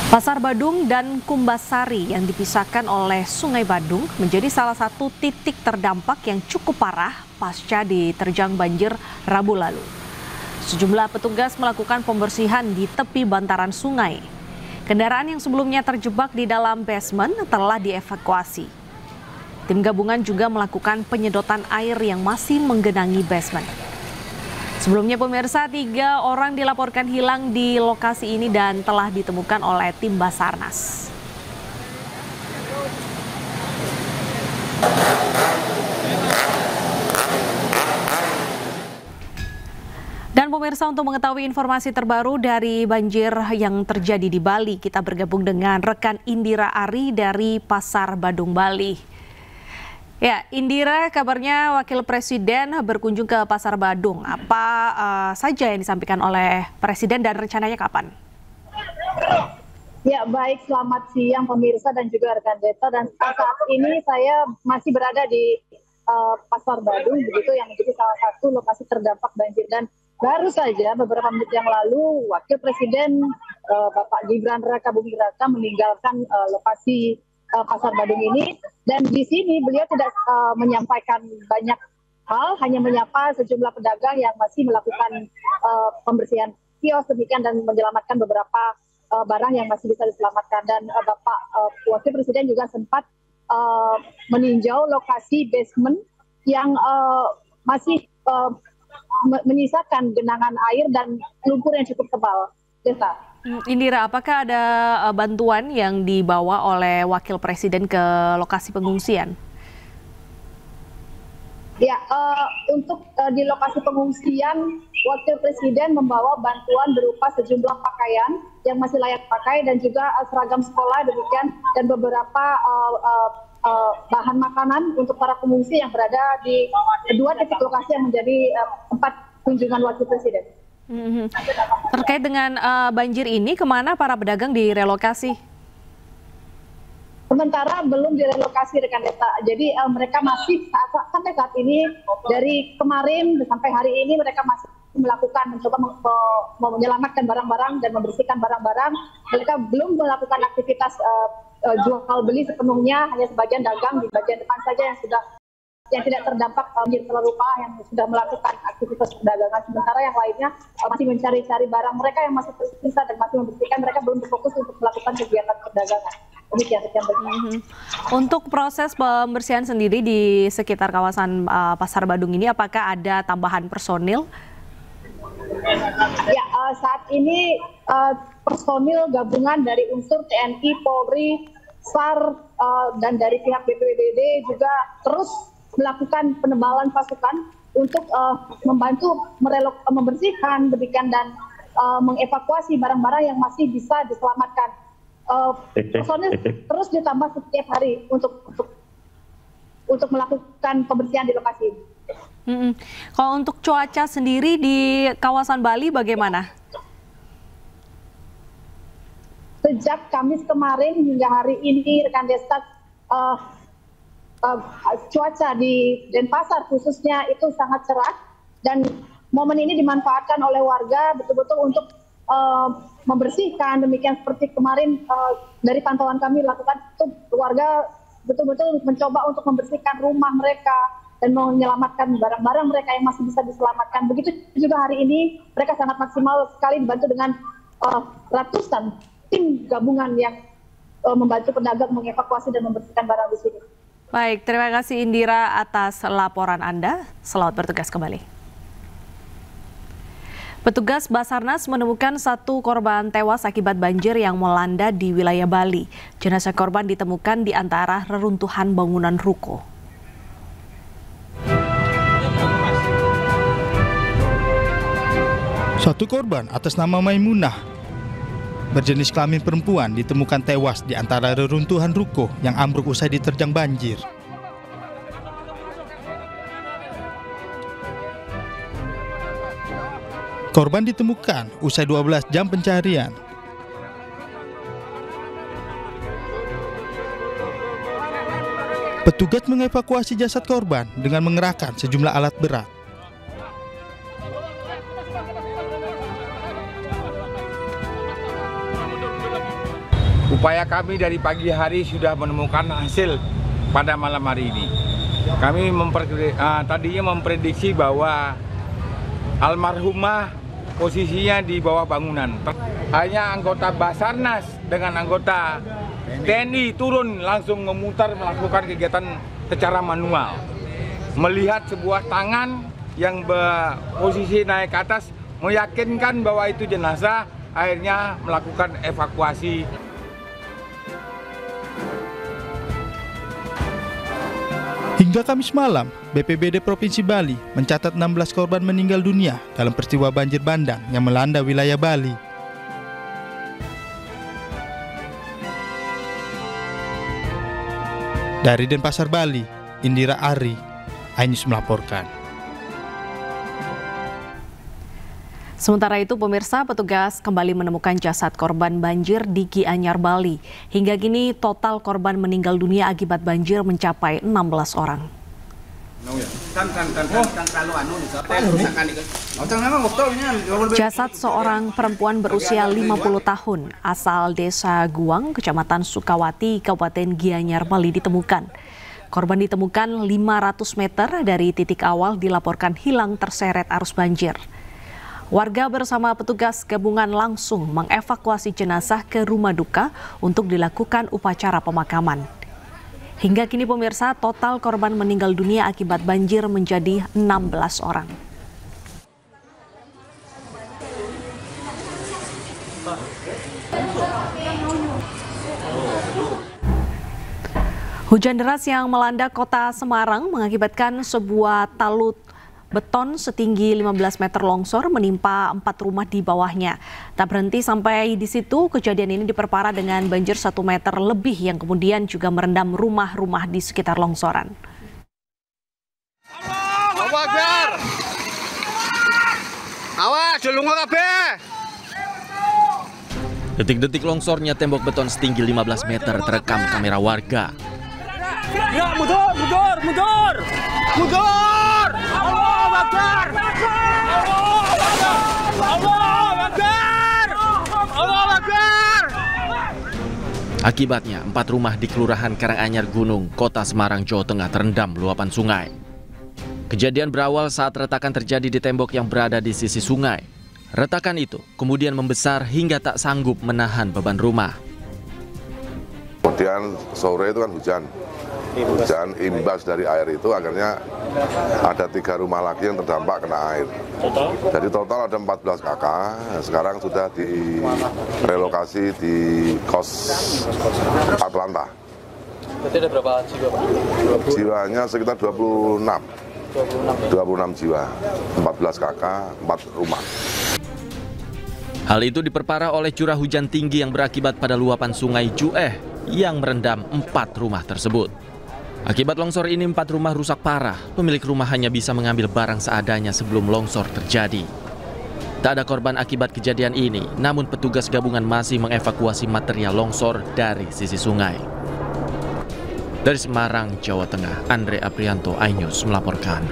Pasar Badung dan Kumbasari yang dipisahkan oleh Sungai Badung menjadi salah satu titik terdampak yang cukup parah pasca diterjang banjir Rabu lalu. Sejumlah petugas melakukan pembersihan di tepi bantaran sungai. Kendaraan yang sebelumnya terjebak di dalam basement telah dievakuasi. Tim gabungan juga melakukan penyedotan air yang masih menggenangi basement. Sebelumnya pemirsa, 3 orang dilaporkan hilang di lokasi ini dan telah ditemukan oleh tim Basarnas. Dan pemirsa, untuk mengetahui informasi terbaru dari banjir yang terjadi di Bali, kita bergabung dengan rekan Indira Ari dari Pasar Badung, Bali. Ya, Indira, kabarnya Wakil Presiden berkunjung ke Pasar Badung. Apa saja yang disampaikan oleh Presiden dan rencananya kapan? Ya, baik, selamat siang pemirsa dan juga rekan desa. Dan saat ini saya masih berada di Pasar Badung, begitu, yang menjadi salah satu lokasi terdampak banjir. Dan baru saja beberapa menit yang lalu Wakil Presiden Bapak Gibran Raka Buming Raka meninggalkan lokasi Pasar Badung ini, dan di sini beliau tidak menyampaikan banyak hal, hanya menyapa sejumlah pedagang yang masih melakukan pembersihan kios demikian dan menyelamatkan beberapa barang yang masih bisa diselamatkan. Dan Bapak Wakil Presiden juga sempat meninjau lokasi basement yang masih menyisakan genangan air dan lumpur yang cukup tebal. Desa. Indira, apakah ada bantuan yang dibawa oleh Wakil Presiden ke lokasi pengungsian? Ya, untuk di lokasi pengungsian, Wakil Presiden membawa bantuan berupa sejumlah pakaian yang masih layak pakai dan juga seragam sekolah demikian, dan beberapa bahan makanan untuk para pengungsi yang berada di 2 titik lokasi yang menjadi tempat kunjungan Wakil Presiden. Terkait dengan banjir ini, kemana para pedagang direlokasi? Sementara belum direlokasi rekan desa. Jadi mereka masih sampai saat ini, dari kemarin sampai hari ini mereka masih melakukan mencoba menyelamatkan barang-barang dan membersihkan barang-barang. Mereka belum melakukan aktivitas jual beli sepenuhnya, hanya sebagian dagang di bagian depan saja yang tidak terdampak banjir terlalu parah, yang sudah melakukan aktivitas perdagangan. Sementara yang lainnya masih mencari-cari barang mereka yang masih tersisa dan masih membersihkan. Mereka belum berfokus untuk melakukan kegiatan perdagangan. Demikian. Untuk proses pembersihan sendiri di sekitar kawasan Pasar Badung ini, apakah ada tambahan personil? Ya, saat ini personil gabungan dari unsur TNI, Polri, SAR, dan dari pihak BPBD juga terus melakukan penebalan pasukan untuk membantu membersihkan demikian dan mengevakuasi barang-barang yang masih bisa diselamatkan. Personil terus ditambah setiap hari untuk melakukan pembersihan di lokasi ini. Kalau untuk cuaca sendiri di kawasan Bali bagaimana? Sejak Kamis kemarin hingga hari ini rekan desa, cuaca di Denpasar khususnya itu sangat cerah, dan momen ini dimanfaatkan oleh warga betul-betul untuk membersihkan. Demikian seperti kemarin dari pantauan kami lakukan, itu warga betul-betul mencoba untuk membersihkan rumah mereka dan menyelamatkan barang-barang mereka yang masih bisa diselamatkan. Begitu juga hari ini mereka sangat maksimal sekali dibantu dengan ratusan tim gabungan yang membantu pedagang mengevakuasi dan membersihkan barang di sini. Baik, terima kasih Indira atas laporan Anda. Selamat bertugas kembali. Petugas Basarnas menemukan 1 korban tewas akibat banjir yang melanda di wilayah Bali. Jenazah korban ditemukan di antara reruntuhan bangunan ruko. Satu korban atas nama Maimunah berjenis kelamin perempuan ditemukan tewas di antara reruntuhan ruko yang ambruk usai diterjang banjir. Korban ditemukan usai 12 jam pencarian. Petugas mengevakuasi jasad korban dengan mengerahkan sejumlah alat berat. Upaya kami dari pagi hari sudah menemukan hasil pada malam hari ini. Kami tadinya memprediksi bahwa almarhumah posisinya di bawah bangunan. Hanya anggota Basarnas dengan anggota TNI turun langsung memutar melakukan kegiatan secara manual. Melihat sebuah tangan yang berposisi naik ke atas meyakinkan bahwa itu jenazah, akhirnya melakukan evakuasi. Hingga Kamis malam, BPBD Provinsi Bali mencatat 16 korban meninggal dunia dalam peristiwa banjir bandang yang melanda wilayah Bali. Dari Denpasar, Bali, Indira Ari, iNews melaporkan. Sementara itu, pemirsa, petugas kembali menemukan jasad korban banjir di Gianyar, Bali. Hingga kini total korban meninggal dunia akibat banjir mencapai 16 orang. Jasad seorang perempuan berusia 50 tahun asal Desa Guang, Kecamatan Sukawati, Kabupaten Gianyar, Bali ditemukan. Korban ditemukan 500 meter dari titik awal dilaporkan hilang terseret arus banjir. Warga bersama petugas gabungan langsung mengevakuasi jenazah ke rumah duka untuk dilakukan upacara pemakaman. Hingga kini pemirsa, total korban meninggal dunia akibat banjir menjadi 16 orang. Hujan deras yang melanda kota Semarang mengakibatkan sebuah talut beton setinggi 15 meter longsor menimpa 4 rumah di bawahnya. Tak berhenti sampai di situ, kejadian ini diperparah dengan banjir 1 meter lebih yang kemudian juga merendam rumah-rumah di sekitar longsoran. Awas, delungo kabeh. Detik-detik longsornya tembok beton setinggi 15 meter terekam kamera warga. Ya, mundur! Allah Akbar! Akibatnya, 4 rumah di Kelurahan Karanganyar Gunung, Kota Semarang, Jawa Tengah terendam luapan sungai. Kejadian berawal saat retakan terjadi di tembok yang berada di sisi sungai. Retakan itu kemudian membesar hingga tak sanggup menahan beban rumah. Kemudian sore itu kan hujan imbas dari air itu akhirnya ada 3 rumah lagi yang terdampak kena air. Jadi total ada 14 kakak, sekarang sudah direlokasi di kos Atlanta. Berarti ada berapa jiwa, Pak? Jiwanya sekitar 26 jiwa, 14 kakak, 4 rumah. Hal itu diperparah oleh curah hujan tinggi yang berakibat pada luapan sungai Jueh yang merendam 4 rumah tersebut. Akibat longsor ini 4 rumah rusak parah. Pemilik rumah hanya bisa mengambil barang seadanya sebelum longsor terjadi. Tak ada korban akibat kejadian ini, namun petugas gabungan masih mengevakuasi material longsor dari sisi sungai. Dari Semarang, Jawa Tengah, Andre Aprianto, iNews melaporkan.